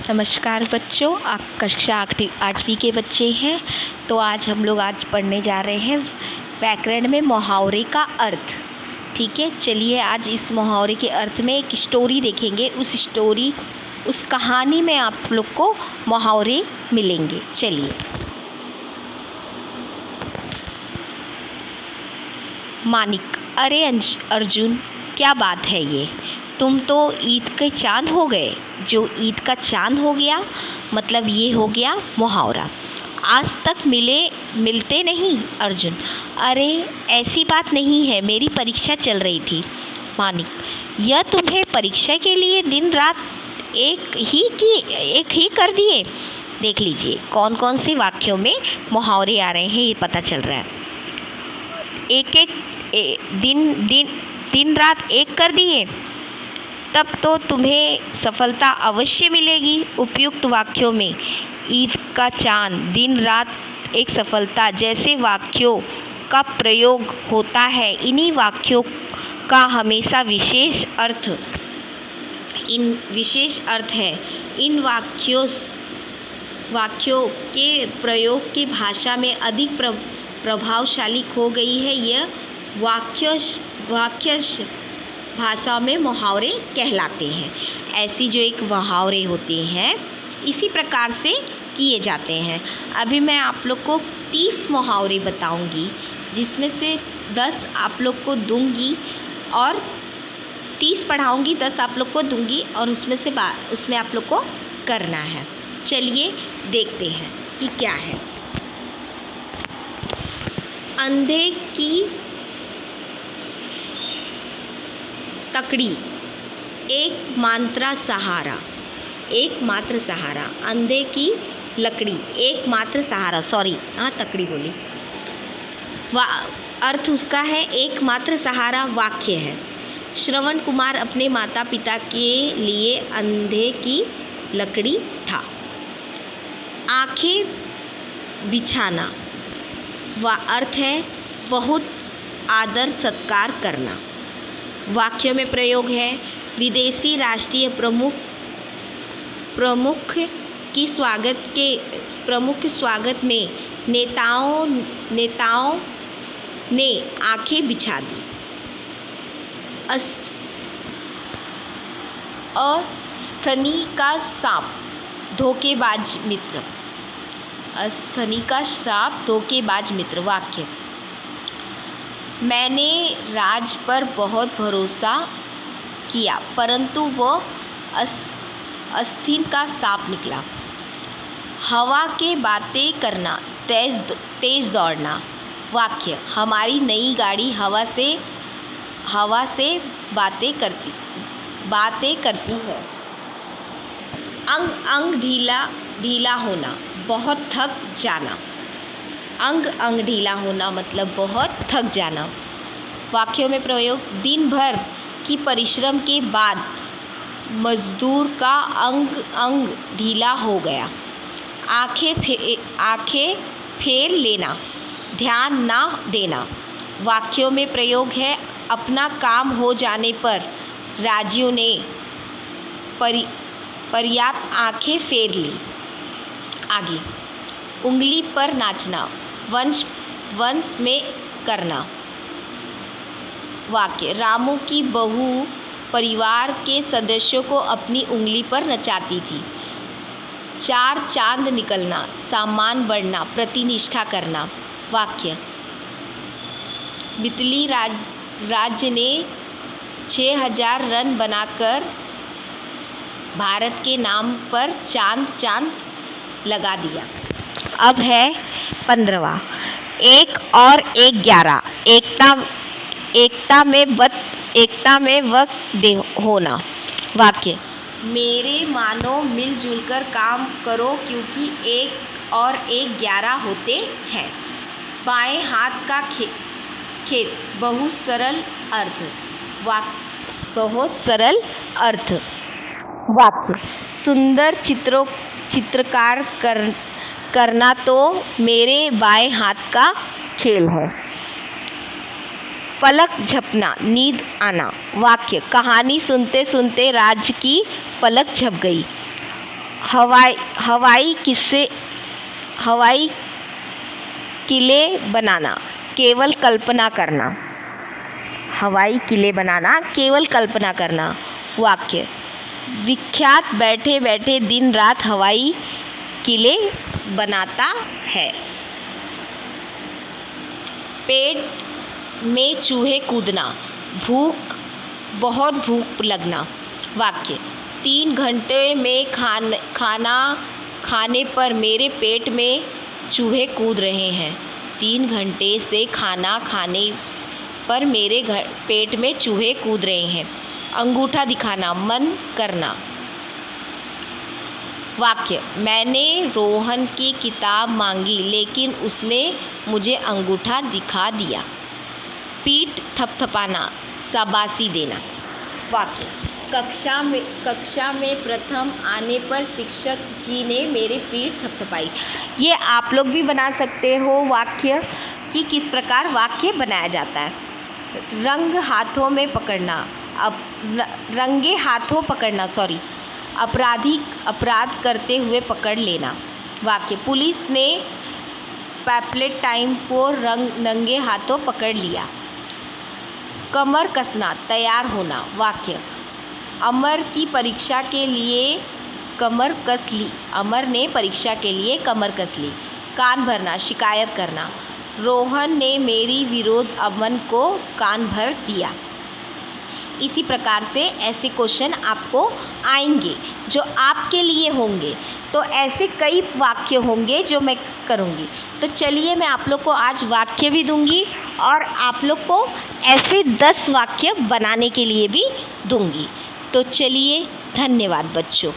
नमस्कार बच्चों, आप कक्षा आठवीं के बच्चे हैं। तो आज पढ़ने जा रहे हैं व्याकरण में मुहावरे का अर्थ। ठीक है, चलिए आज इस मुहावरे के अर्थ में एक स्टोरी देखेंगे। उस कहानी में आप लोग को मुहावरे मिलेंगे। चलिए। मानिक: अरे अर्जुन, क्या बात है ये? तुम तो ईद के चांद हो गए। जो ईद का चांद हो गया मतलब ये हो गया मुहावरा। आज तक मिलते नहीं। अर्जुन: अरे ऐसी बात नहीं है, मेरी परीक्षा चल रही थी। मानिक: यह तुम्हें परीक्षा के लिए दिन रात एक ही कर दिए। देख लीजिए कौन कौन से वाक्यों में मुहावरे आ रहे हैं, ये पता चल रहा है। दिन रात एक कर दिए, तब तो तुम्हें सफलता अवश्य मिलेगी। उपयुक्त वाक्यों में ईद का चांद, दिन रात एक सफलता जैसे वाक्यों का प्रयोग होता है। इन्हीं वाक्यों का हमेशा विशेष अर्थ है। इन वाक्यों के प्रयोग की भाषा में अधिक प्रभावशाली हो गई है। यह वाक्य भाषा में मुहावरे कहलाते हैं। ऐसी जो एक मुहावरे होते हैं इसी प्रकार से किए जाते हैं। अभी मैं आप लोग को 30 मुहावरे बताऊंगी, जिसमें से 10 आप लोग को दूंगी और 30 पढ़ाऊंगी, 10 आप लोग को दूंगी और उसमें आप लोग को करना है। चलिए देखते हैं कि क्या है। अंधे की तकड़ी, एकमात्र सहारा। अंधे की लकड़ी, एकमात्र सहारा। तकड़ी बोली। अर्थ उसका है एकमात्र सहारा। वाक्य है: श्रवण कुमार अपने माता पिता के लिए अंधे की लकड़ी था। आंखें बिछाना। अर्थ है बहुत आदर सत्कार करना। वाक्यों में प्रयोग है: विदेशी राष्ट्रीय प्रमुख की स्वागत में नेताओं ने आंखें बिछा दी। अस्थनि का सांप, धोखेबाज मित्र। अस्थनि का सांप, धोखेबाज मित्र। वाक्य: मैंने राज पर बहुत भरोसा किया, परंतु वह अस्थिन का सांप निकला। हवा के बातें करना, तेज दौड़ना। वाक्य: हमारी नई गाड़ी हवा से बातें करती है। अंग ढीला होना, बहुत थक जाना। अंग ढीला होना मतलब बहुत थक जाना। वाक्यों में प्रयोग: दिन भर की परिश्रम के बाद मजदूर का अंग ढीला हो गया। आंखें फेर लेना, ध्यान ना देना। वाक्यों में प्रयोग है: अपना काम हो जाने पर राजू ने पर्याप्त आंखें फेर ली। आगे: उंगली पर नाचना, वंश में करना। वाक्य: रामू की बहू परिवार के सदस्यों को अपनी उंगली पर नचाती थी। 4 चांद निकलना, सम्मान बढ़ना, प्रतिनिष्ठा करना। वाक्य: मिताली राज्य ने 6000 रन बनाकर भारत के नाम पर चांद लगा दिया। अब है 15वां: 1 और 1 11। एकता में वक्त होना। वाक्य: मेरे मानो मिलजुल कर काम करो, क्योंकि 1 और 1 11 होते हैं। बाएं हाथ का खेत, बहुत सरल अर्थ। वाक्य: सुंदर चित्रकार करना तो मेरे बाएं हाथ का खेल है। पलक झपना, नींद आना। वाक्य: कहानी सुनते सुनते राज की पलक झप गई। हवाई किले बनाना, केवल कल्पना करना। हवाई किले बनाना, केवल कल्पना करना। वाक्य, विख्यात बैठे बैठे दिन रात हवाई किले बनाता है। पेट में चूहे कूदना, बहुत भूख लगना। वाक्य, 3 घंटे में खाना खाने पर मेरे पेट में चूहे कूद रहे हैं। 3 घंटे से खाना खाने पर मेरे पेट में चूहे कूद रहे हैं। अंगूठा दिखाना, मन करना। वाक्य, मैंने रोहन की किताब मांगी लेकिन उसने मुझे अंगूठा दिखा दिया। पीठ थपथपाना, शाबाशी देना। वाक्य, कक्षा में प्रथम आने पर शिक्षक जी ने मेरी पीठ थपथपाई। ये आप लोग भी बना सकते हो वाक्य कि किस प्रकार वाक्य बनाया जाता है। रंगे हाथों पकड़ना, अपराध करते हुए पकड़ लेना। वाक्य, पुलिस ने पैप्लेटाइन को नंगे हाथों पकड़ लिया। कमर कसना, तैयार होना। वाक्य, अमर की परीक्षा के लिए कमर कस ली। अमर ने परीक्षा के लिए कमर कस ली। कान भरना, शिकायत करना। रोहन ने मेरी विरोध अमन को कान भर दिया। इसी प्रकार से ऐसे क्वेश्चन आपको आएंगे जो आपके लिए होंगे। तो ऐसे कई वाक्य होंगे जो मैं करूँगी। तो चलिए मैं आप लोग को आज वाक्य भी दूंगी और आप लोग को ऐसे 10 वाक्य बनाने के लिए भी दूंगी। तो चलिए, धन्यवाद बच्चों।